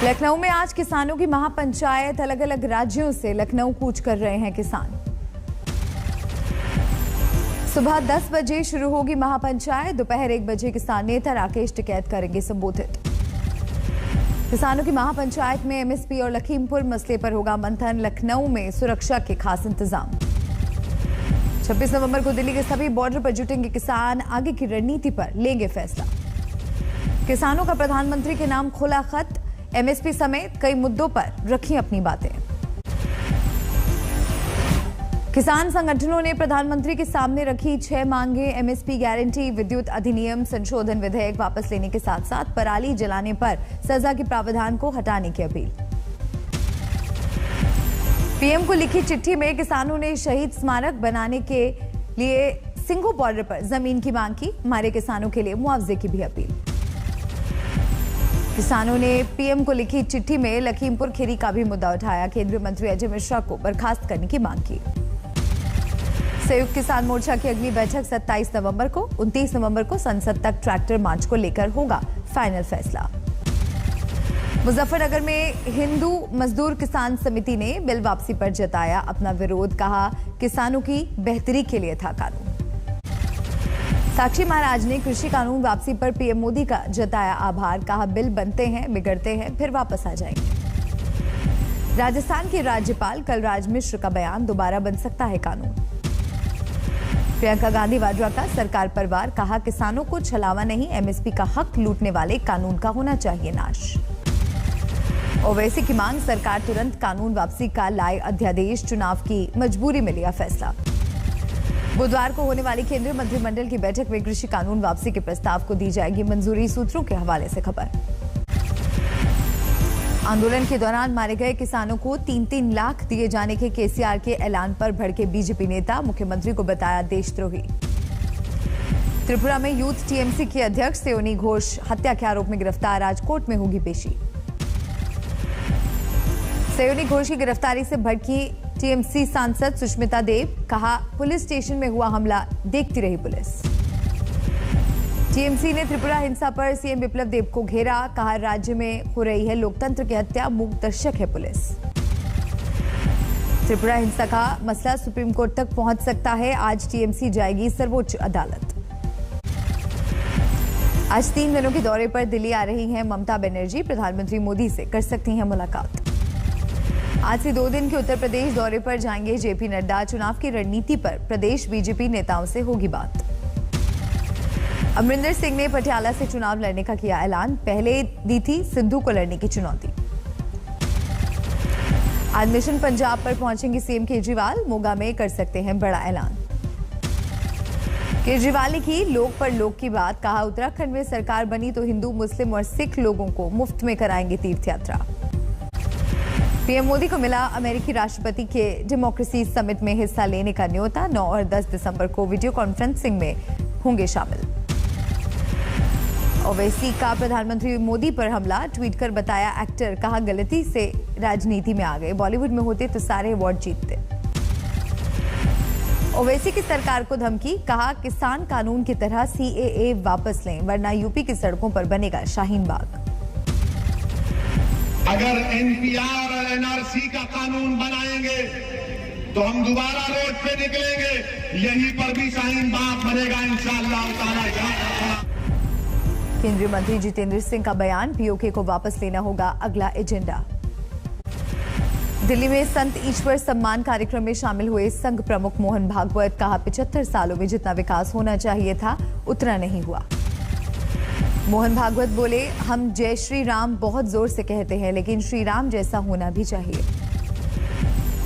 लखनऊ में आज किसानों की महापंचायत। अलग अलग राज्यों से लखनऊ कूच कर रहे हैं किसान। सुबह 10 बजे शुरू होगी महापंचायत। दोपहर 1 बजे किसान नेता राकेश टिकैत करेंगे संबोधित। किसानों की महापंचायत में एमएसपी और लखीमपुर मसले पर होगा मंथन। लखनऊ में सुरक्षा के खास इंतजाम। 26 नवंबर को दिल्ली के सभी बॉर्डर पर जुटेंगे किसान। आगे की रणनीति पर लेंगे फैसला। किसानों का प्रधानमंत्री के नाम खुला खत। एमएसपी समेत कई मुद्दों पर रखी अपनी बातें। किसान संगठनों ने प्रधानमंत्री के सामने रखी 6 मांगे। एमएसपी गारंटी, विद्युत अधिनियम संशोधन विधेयक वापस लेने के साथ साथ पराली जलाने पर सजा के प्रावधान को हटाने की अपील। पीएम को लिखी चिट्ठी में किसानों ने शहीद स्मारक बनाने के लिए सिंघू बॉर्डर पर जमीन की मांग की। मारे किसानों के लिए मुआवजे की भी अपील। किसानों ने पीएम को लिखी चिट्ठी में लखीमपुर खीरी का भी मुद्दा उठाया। केंद्रीय मंत्री अजय मिश्रा को बर्खास्त करने की मांग की। संयुक्त किसान मोर्चा की अगली बैठक 27 नवंबर को। 29 नवंबर को संसद तक ट्रैक्टर मार्च को लेकर होगा फाइनल फैसला। मुजफ्फरनगर में हिंदू मजदूर किसान समिति ने बिल वापसी पर जताया अपना विरोध। कहा किसानों की बेहतरी के लिए था कानून। साक्षी महाराज ने कृषि कानून वापसी पर पीएम मोदी का जताया आभार। कहा बिल बनते हैं, बिगड़ते हैं, फिर वापस आ जाएंगे। राजस्थान के राज्यपाल कलराज मिश्र का बयान, दोबारा बन सकता है कानून। प्रियंका गांधी वाड्रा का सरकार पर वार। कहा किसानों को छलावा नहीं, एमएसपी का हक लूटने वाले कानून का होना चाहिए नाश। ओवैसी की मांग, सरकार तुरंत कानून वापसी का लाए अध्यादेश। चुनाव की मजबूरी में लिया फैसला। बुधवार को होने वाली केंद्रीय मंत्रिमंडल की बैठक में कृषि कानून वापसी के प्रस्ताव को दी जाएगी मंजूरी। सूत्रों के हवाले से खबर। आंदोलन के दौरान मारे गए किसानों को 3-3 लाख दिए जाने के केसीआर के ऐलान पर भड़के बीजेपी नेता। मुख्यमंत्री को बताया देशद्रोही। त्रिपुरा में यूथ टीएमसी के अध्यक्ष सेओनी घोष हत्या के आरोप में गिरफ्तार। आज कोर्ट में होगी पेशी। सेओनी घोष की गिरफ्तारी से भड़की टीएमसी सांसद सुष्मिता देव। कहा पुलिस स्टेशन में हुआ हमला, देखती रही पुलिस। टीएमसी ने त्रिपुरा हिंसा पर सीएम विप्लव देव को घेरा। कहा राज्य में हो रही है लोकतंत्र की हत्या, मूक दर्शक है पुलिस। त्रिपुरा हिंसा का मसला सुप्रीम कोर्ट तक पहुंच सकता है। आज टीएमसी जाएगी सर्वोच्च अदालत। आज 3 दिनों के दौरे पर दिल्ली आ रही हैं ममता बनर्जी। प्रधानमंत्री मोदी से कर सकती हैं मुलाकात। आज से 2 दिन के उत्तर प्रदेश दौरे पर जाएंगे जेपी नड्डा। चुनाव की रणनीति पर प्रदेश बीजेपी नेताओं से होगी बात। अमरिंदर सिंह ने पटियाला से चुनाव लड़ने का किया ऐलान। पहले दी थी सिद्धू को लड़ने की चुनौती। आज मिशन पंजाब पर पहुंचेंगे सीएम केजरीवाल। मोगा में कर सकते हैं बड़ा ऐलान। केजरीवाल ने की लोक पर लोक की बात। कहा उत्तराखंड में सरकार बनी तो हिंदू, मुस्लिम और सिख लोगों को मुफ्त में कराएंगे तीर्थ यात्रा। पीएम मोदी को मिला अमेरिकी राष्ट्रपति के डेमोक्रेसी समिट में हिस्सा लेने का न्योता। 9 और 10 दिसंबर को वीडियो कॉन्फ्रेंसिंग में होंगे शामिल। ओवैसी का प्रधानमंत्री मोदी पर हमला, ट्वीट कर बताया एक्टर। कहा गलती से राजनीति में आ गए, बॉलीवुड में होते तो सारे अवार्ड जीतते। ओवैसी की सरकार को धमकी। कहा किसान कानून की तरह सीएए वापस लें वरना यूपी की सड़कों पर बनेगा शाहीन बाग। अगर एनपीआर और एनआरसी का कानून बनाएंगे तो हम दोबारा रोड पे निकलेंगे। यहीं पर भी शाहीन बाग बनेगा इंशाअल्लाह ताला। केंद्रीय मंत्री जितेंद्र सिंह का बयान। पीओके को वापस लेना होगा अगला एजेंडा। दिल्ली में संत ईश्वर सम्मान कार्यक्रम में शामिल हुए संघ प्रमुख मोहन भागवत। कहा 75 सालों में जितना विकास होना चाहिए था उतना नहीं हुआ। मोहन भागवत बोले हम जय श्री राम बहुत जोर से कहते हैं, लेकिन श्री राम जैसा होना भी चाहिए।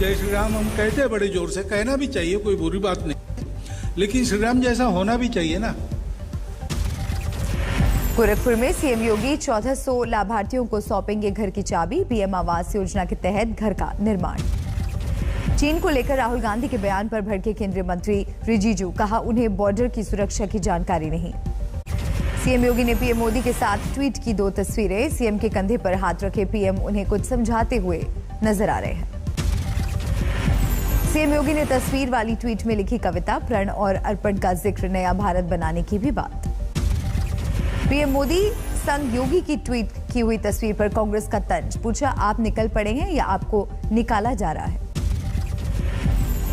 जय श्री राम हम कहते हैं बड़े जोर से, कहना भी चाहिए, कोई बुरी बात नहीं, लेकिन श्री राम जैसा होना भी चाहिए ना। गोरखपुर में सीएम योगी 1400 लाभार्थियों को सौंपेंगे घर की चाबी। पीएम आवास योजना के तहत घर का निर्माण। चीन को लेकर राहुल गांधी के बयान पर भड़के केंद्रीय मंत्री रिजिजू। कहा उन्हें बॉर्डर की सुरक्षा की जानकारी नहीं। सीएम योगी ने पीएम मोदी के साथ ट्वीट की 2 तस्वीरें। सीएम के कंधे पर हाथ रखे पीएम उन्हें कुछ समझाते हुए नजर आ रहे हैं। सीएम योगी ने तस्वीर वाली ट्वीट में लिखी कविता, प्रण और अर्पण का जिक्र, नया भारत बनाने की भी बात। पीएम मोदी संग योगी की ट्वीट की हुई तस्वीर पर कांग्रेस का तंज। पूछा, आप निकल पड़े हैं या आपको निकाला जा रहा है?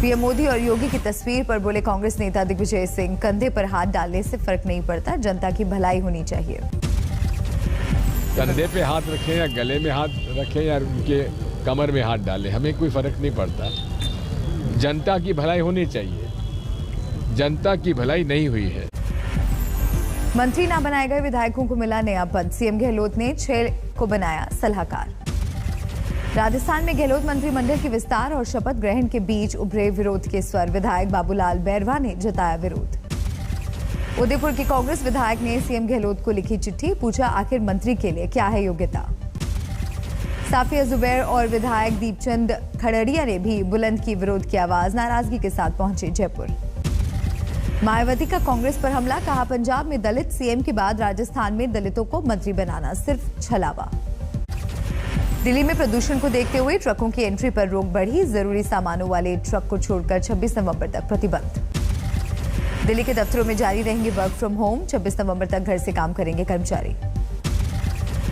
पीएम मोदी और योगी की तस्वीर पर बोले कांग्रेस नेता दिग्विजय सिंह, कंधे पर हाथ डालने से फर्क नहीं पड़ता, जनता की भलाई होनी चाहिए। कंधे पे हाथ रखें या गले में हाथ रखें या उनके कमर में हाथ डालें, हमें कोई फर्क नहीं पड़ता। जनता की भलाई होनी चाहिए, जनता की भलाई नहीं हुई है। मंत्री ना बनाए गए विधायकों को मिला नया पद। सीएम गहलोत ने 6 को बनाया सलाहकार। राजस्थान में गहलोत मंत्रिमंडल के विस्तार और शपथ ग्रहण के बीच उभरे विरोध के स्वर। विधायक बाबूलाल बैरवा ने जताया विरोध। उदयपुर के कांग्रेस विधायक ने सीएम गहलोत को लिखी चिट्ठी। पूछा, आखिर मंत्री के लिए क्या है योग्यता? साफिया जुबैर और विधायक दीपचंद खड़ड़िया ने भी बुलंद की विरोध की आवाज। नाराजगी के साथ पहुंचे जयपुर। मायावती का कांग्रेस पर हमला। कहा, पंजाब में दलित सीएम के बाद राजस्थान में दलितों को मंत्री बनाना सिर्फ छलावा। दिल्ली में प्रदूषण को देखते हुए ट्रकों की एंट्री पर रोक बढ़ी। जरूरी सामानों वाले ट्रक को छोड़कर 26 नवंबर तक प्रतिबंध। दिल्ली के दफ्तरों में जारी रहेंगे वर्क फ्रॉम होम। 26 नवंबर तक घर से काम करेंगे कर्मचारी।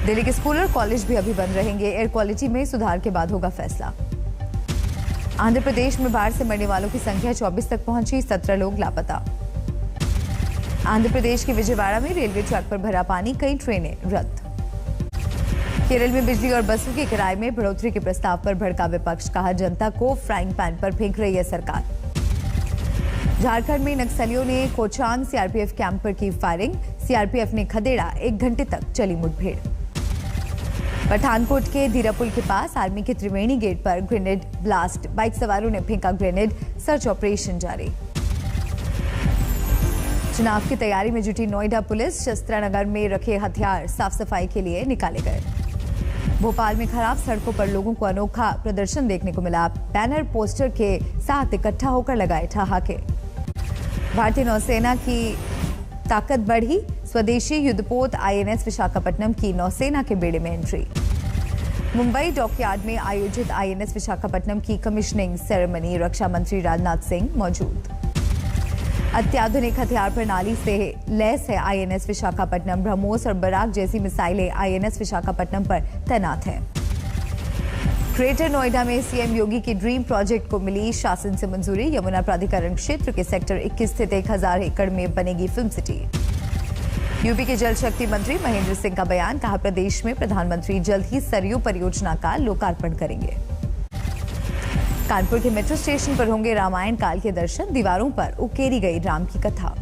दिल्ली के स्कूल और कॉलेज भी अभी बंद रहेंगे। एयर क्वालिटी में सुधार के बाद होगा फैसला। आंध्र प्रदेश में बाढ़ से मरने वालों की संख्या 24 तक पहुंची। 17 लोग लापता। आंध्र प्रदेश के विजयवाड़ा में रेलवे ट्रैक पर भरा पानी, कई ट्रेनें रद्द। केरल में बिजली और बसों के किराए में बढ़ोतरी के प्रस्ताव पर भड़का विपक्ष। कहा, जनता को फ्राइंग पैन पर फेंक रही है सरकार। झारखंड में नक्सलियों ने कोचांग सीआरपीएफ कैंप पर की फायरिंग। सीआरपीएफ ने खदेड़ा। 1 घंटे तक चली मुठभेड़। पठानकोट के धीरापुल के पास आर्मी के त्रिवेणी गेट पर ग्रेनेड ब्लास्ट। बाइक सवारों ने फेंका ग्रेनेड। सर्च ऑपरेशन जारी। चुनाव की तैयारी में जुटी नोएडा पुलिस। शस्त्रानगर में रखे हथियार साफ सफाई के लिए निकाले गए। भोपाल में खराब सड़कों पर लोगों को अनोखा प्रदर्शन देखने को मिला। बैनर पोस्टर के साथ इकट्ठा होकर लगाए ठहाके। भारतीय नौसेना की ताकत बढ़ी। स्वदेशी युद्धपोत आईएनएस विशाखापट्टनम की नौसेना के बेड़े में एंट्री। मुंबई डॉकयार्ड में आयोजित आईएनएस विशाखापट्टनम की कमिश्निंग सेरेमनी। रक्षा मंत्री राजनाथ सिंह मौजूद। अत्याधुनिक हथियार प्रणाली से लैस है आईएनएस विशाखापट्टनम। ब्रह्मोस और बराक जैसी मिसाइलें आईएनएस विशाखापट्टनम पर तैनात हैं। ग्रेटर नोएडा में सीएम योगी के ड्रीम प्रोजेक्ट को मिली शासन से मंजूरी। यमुना प्राधिकरण क्षेत्र के सेक्टर 21 स्थित 1000 एकड़ में बनेगी फिल्म सिटी। यूपी के जल शक्ति मंत्री महेंद्र सिंह का बयान। कहा, प्रदेश में प्रधानमंत्री जल्द ही सरयू परियोजना का लोकार्पण करेंगे। कानपुर के मेट्रो स्टेशन पर होंगे रामायण काल के दर्शन। दीवारों पर उकेरी गई राम की कथा।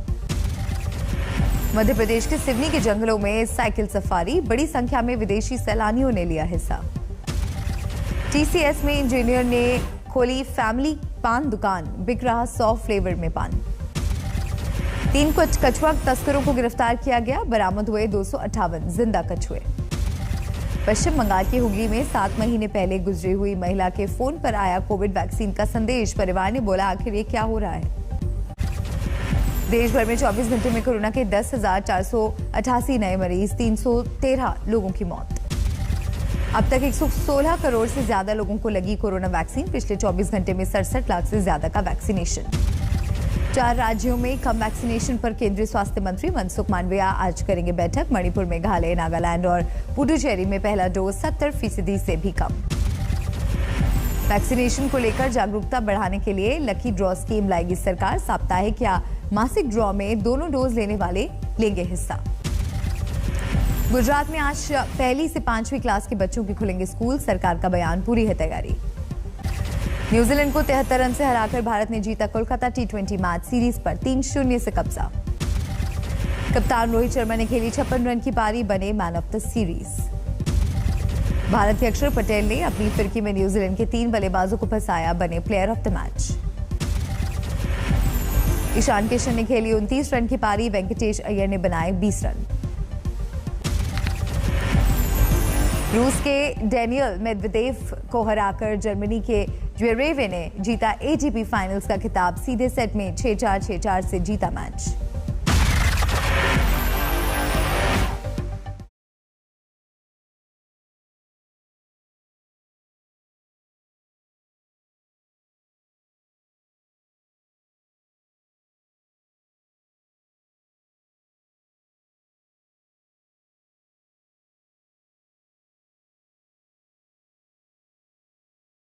मध्य प्रदेश के सिवनी के जंगलों में साइकिल सफारी। बड़ी संख्या में विदेशी सैलानियों ने लिया हिस्सा। टीसीएस में इंजीनियर ने खोली फैमिली पान दुकान। बिक रहा 100 फ्लेवर में पान। 3 कछुआ तस्करों को गिरफ्तार किया गया। बरामद हुए 258 जिंदा कछुए। पश्चिम बंगाल के हुगली में 7 महीने पहले गुजरी हुई महिला के फोन पर आया कोविड वैक्सीन का संदेश। परिवार ने बोला, आखिर ये क्या हो रहा है? देश भर में 24 घंटे में कोरोना के 10,488 नए मरीज। 313 लोगों की मौत। अब तक 116 करोड़ से ज्यादा लोगों को लगी कोरोना वैक्सीन। पिछले 24 घंटे में 67 लाख से ज्यादा का वैक्सीनेशन। 4 राज्यों में कम वैक्सीनेशन पर केंद्रीय स्वास्थ्य मंत्री मनसुख मांडविया आज करेंगे बैठक। मणिपुर, मेघालय, नागालैंड और पुडुचेरी में पहला डोज 70% से भी कम। वैक्सीनेशन को लेकर जागरूकता बढ़ाने के लिए लकी ड्रॉ स्कीम लाएगी सरकार। साप्ताहिक या मासिक ड्रॉ में दोनों डोज लेने वाले लेंगे हिस्सा। गुजरात में आज 1ली से 5वीं क्लास के बच्चों के खुलेंगे स्कूल। सरकार का बयान, पूरी है तैयारी। न्यूजीलैंड को 73 रन से हराकर भारत ने जीता कोलकाता टी20 मैच। सीरीज पर 3-0 से कब्जा। कप्तान रोहित शर्मा ने खेली 56 रन की पारी, बने man of the series. Bharat के अक्षर पटेल ने अपनी फिरकी में न्यूजीलैंड के 3 बल्लेबाजों को फंसाया, बने player of the match. Ishan Kishan ने खेली 29 रन की पारी। वेंकटेश अय्यर ने बनाए 20 रन। रूस के डेनियल मेदवेदेव को हराकर जर्मनी के ज्वेरेव ने जीता एटीपी फाइनल्स का खिताब। सीधे सेट में 6-4, 6-4 से जीता मैच।